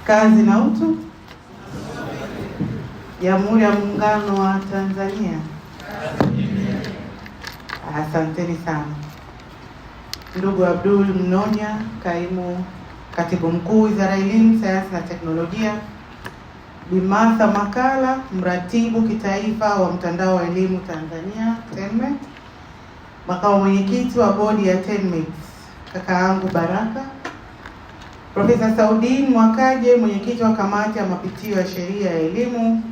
Kazi na utu. Jamhuri ya Muungano wa Tanzania. Asanteni sana. Ndugu Abdul Mnonya, Kaimu Katibu Mkuu Wizara ya Elimu, Sayansi na Teknolojia, Bi Martha Makala, Mratibu Kitaifa wa Mtandao wa Elimu Tanzania TENMET, Makamu Mwenyekiti wa Bodi ya TENMET kakaangu Baraka, Profesa Saudin Mwakaje, Mwenyekiti wa Kamati ya Mapitio ya Sheria ya Elimu,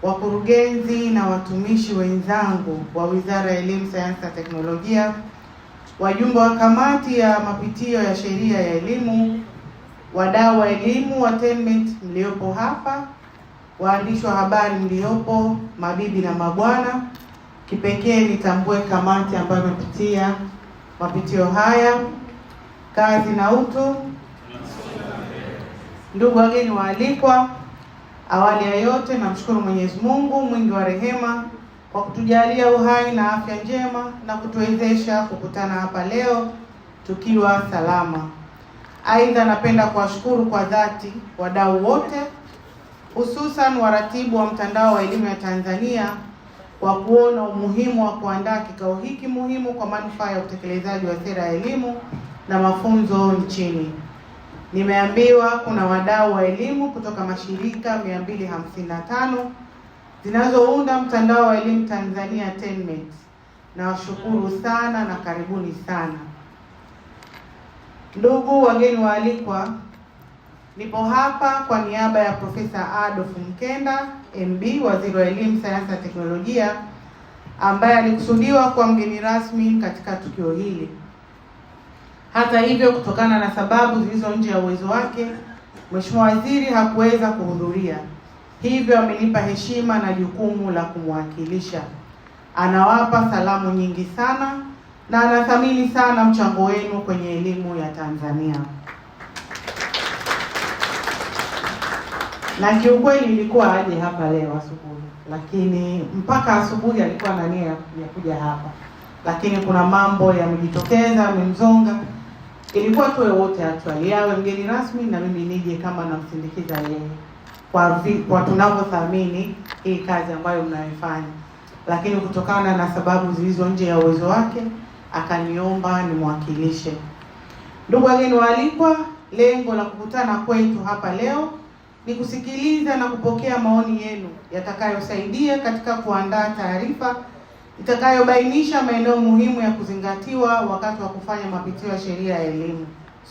wakurugenzi na watumishi wenzangu wa Wizara ya Elimu, Sayansi na Teknolojia, wajumbe wa Kamati ya Mapitio ya Sheria ya Elimu, wadau wa elimu wa TENMET mliopo hapa, waandishi wa habari mliopo, mabibi na mabwana, kipekee nitambue kamati ambayo imepitia mapitio haya. Kazi na utu. Ndugu wageni waalikwa, awali ya yote namshukuru Mwenyezi Mungu mwingi wa rehema kwa kutujalia uhai na afya njema na kutuwezesha kukutana hapa leo tukiwa salama. Aidha, napenda kuwashukuru kwa dhati wadau wote, hususan waratibu wa Mtandao wa Elimu ya Tanzania kwa kuona umuhimu wa kuandaa kikao hiki muhimu kwa manufaa ya utekelezaji wa sera ya elimu na mafunzo nchini. Nimeambiwa kuna wadau wa elimu kutoka mashirika 255 zinazounda Mtandao wa Elimu Tanzania TENMET. Nawashukuru sana na karibuni sana. Ndugu wageni waalikwa, nipo hapa kwa niaba ya Profesa Adolf Mkenda MB, Waziri wa Elimu, Sayansi na Teknolojia, ambaye alikusudiwa kuwa mgeni rasmi katika tukio hili. Hata hivyo, kutokana na sababu zilizo nje ya uwezo wake, Mheshimiwa Waziri hakuweza kuhudhuria. Hivyo amenipa heshima na jukumu la kumwakilisha. Anawapa salamu nyingi sana na anathamini sana mchango wenu kwenye elimu ya Tanzania. Na kiukweli ilikuwa aje hapa leo asubuhi, lakini mpaka asubuhi alikuwa na nia ya kuja hapa, lakini kuna mambo yamejitokeza, yamemzonga. Ilikuwa tuwe wote actually, yawe mgeni rasmi na mimi nije kama namsindikiza yeye kwa tunavyothamini hii kazi ambayo mnaifanya, lakini kutokana na sababu zilizo nje ya uwezo wake akaniomba nimwakilishe. Ndugu wageni waalikwa, lengo la kukutana kwetu hapa leo ni kusikiliza na kupokea maoni yenu yatakayosaidia katika kuandaa taarifa itakayobainisha maeneo muhimu ya kuzingatiwa wakati wa kufanya mapitio ya sheria ya elimu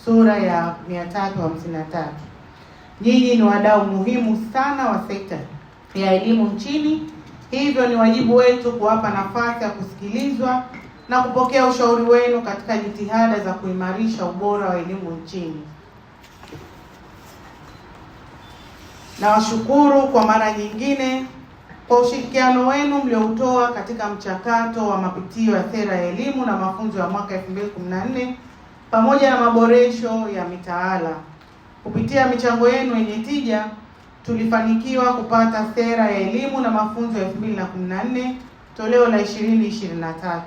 sura ya 353. Nyinyi ni wadau muhimu sana wa sekta ya elimu nchini, hivyo ni wajibu wetu kuwapa nafasi ya kusikilizwa na kupokea ushauri wenu katika jitihada za kuimarisha ubora wa elimu nchini. Nawashukuru kwa mara nyingine kwa ushirikiano wenu mlioutoa katika mchakato wa mapitio ya sera ya elimu na mafunzo ya mwaka 2014 pamoja na maboresho ya mitaala. Kupitia michango yenu yenye tija, tulifanikiwa kupata sera ya elimu na mafunzo ya 2014 toleo la 2023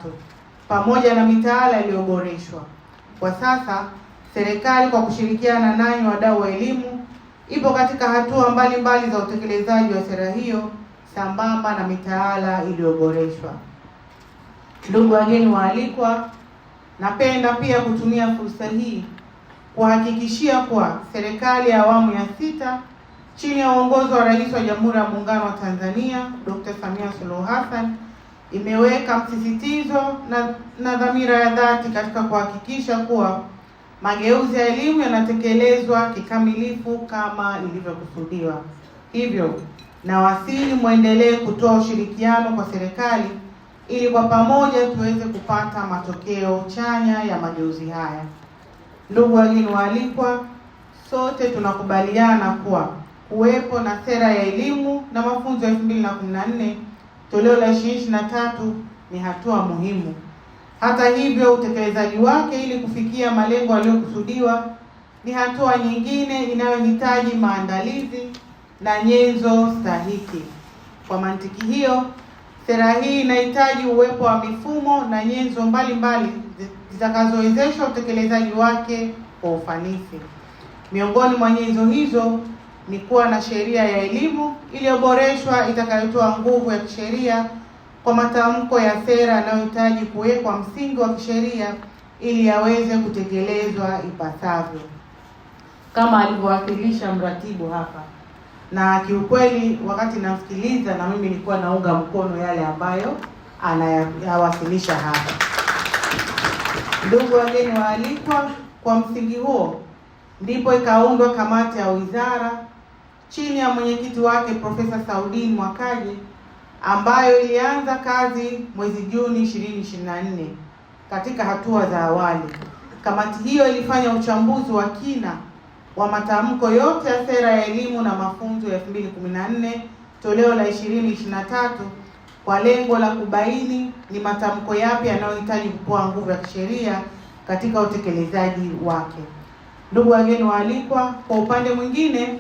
pamoja na mitaala iliyoboreshwa. Kwa sasa serikali kwa kushirikiana nanyi wadau wa elimu ipo katika hatua mbalimbali za utekelezaji wa sera hiyo sambamba na mitaala iliyoboreshwa. Ndugu wageni waalikwa, napenda pia kutumia fursa hii kuhakikishia kuwa serikali ya awamu ya 6 chini ya uongozi wa Rais wa Jamhuri ya Muungano wa Tanzania Dr. Samia Suluhu Hassan imeweka msisitizo na dhamira ya dhati katika kuhakikisha kuwa mageuzi ya elimu yanatekelezwa kikamilifu kama ilivyokusudiwa. Hivyo nawasihi muendelee kutoa ushirikiano kwa serikali ili kwa pamoja tuweze kupata matokeo chanya ya mageuzi haya. Ndugu wageni waalikwa, sote tunakubaliana kuwa kuwepo na sera ya elimu na mafunzo ya 2014 toleo la 2023 ni hatua muhimu. Hata hivyo, utekelezaji wake ili kufikia malengo yaliyokusudiwa ni hatua nyingine inayohitaji maandalizi na nyenzo stahiki. Kwa mantiki hiyo, sera hii inahitaji uwepo wa mifumo na nyenzo mbalimbali zitakazowezesha utekelezaji wake kwa ufanisi. Miongoni mwa nyenzo hizo ni kuwa na sheria ya elimu iliyoboreshwa itakayotoa nguvu ya kisheria kwa matamko ya sera yanayohitaji kuwekwa msingi wa kisheria ili yaweze kutekelezwa ipasavyo, kama alivyowakilisha mratibu hapa. Na kiukweli wakati namsikiliza, na mimi nilikuwa naunga mkono yale ambayo anayawasilisha hapa. Ndugu wageni waalikwa, kwa msingi huo ndipo ikaundwa kamati ya wizara chini ya mwenyekiti wake Profesa Saudin Mwakaje, ambayo ilianza kazi mwezi Juni 2024. Katika hatua za awali, kamati hiyo ilifanya uchambuzi wa kina wa matamko yote ya sera ya elimu na mafunzo ya 2014 toleo la 2023 kwa lengo la kubaini ni matamko yapi yanayohitaji kupewa nguvu ya kisheria katika utekelezaji wake. Ndugu wageni waalikwa, kwa upande mwingine,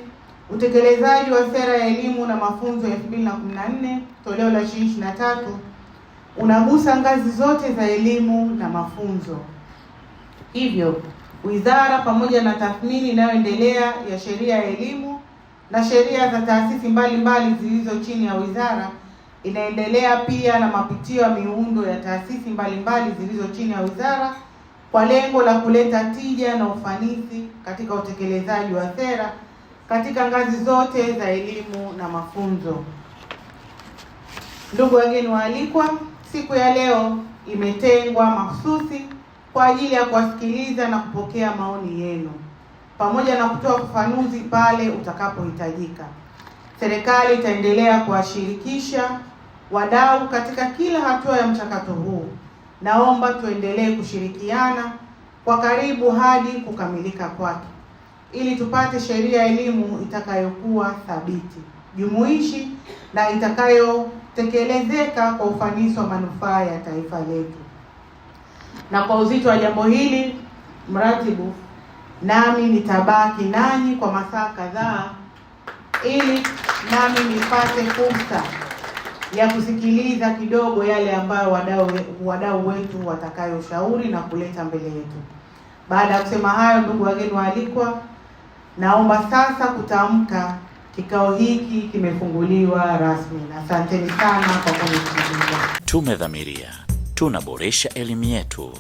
utekelezaji wa sera ya elimu na mafunzo ya 2014 toleo la 2023 unagusa ngazi zote za elimu na mafunzo. Hivyo, wizara pamoja na tathmini inayoendelea ya sheria ya elimu na sheria za taasisi mbalimbali zilizo chini ya wizara, inaendelea pia na mapitio ya miundo ya taasisi mbalimbali zilizo chini ya wizara kwa lengo la kuleta tija na ufanisi katika utekelezaji wa sera katika ngazi zote za elimu na mafunzo. Ndugu wageni waalikwa, siku ya leo imetengwa mahususi kwa ajili ya kuwasikiliza na kupokea maoni yenu pamoja na kutoa ufafanuzi pale utakapohitajika. Serikali itaendelea kuwashirikisha wadau katika kila hatua ya mchakato huu. Naomba tuendelee kushirikiana kwa karibu hadi kukamilika kwake ili tupate sheria ya elimu itakayokuwa thabiti, jumuishi na itakayotekelezeka kwa ufanisi wa manufaa ya taifa letu. Na kwa uzito wa jambo hili, mratibu, nami nitabaki nanyi kwa masaa kadhaa ili nami nipate fursa ya kusikiliza kidogo yale ambayo wadau wetu watakayoshauri na kuleta mbele yetu. Baada ya kusema hayo, ndugu wageni waalikwa, naomba sasa kutamka kikao hiki kimefunguliwa rasmi. Asanteni sana kwa kunisikiliza. Tumedhamiria tunaboresha elimu yetu.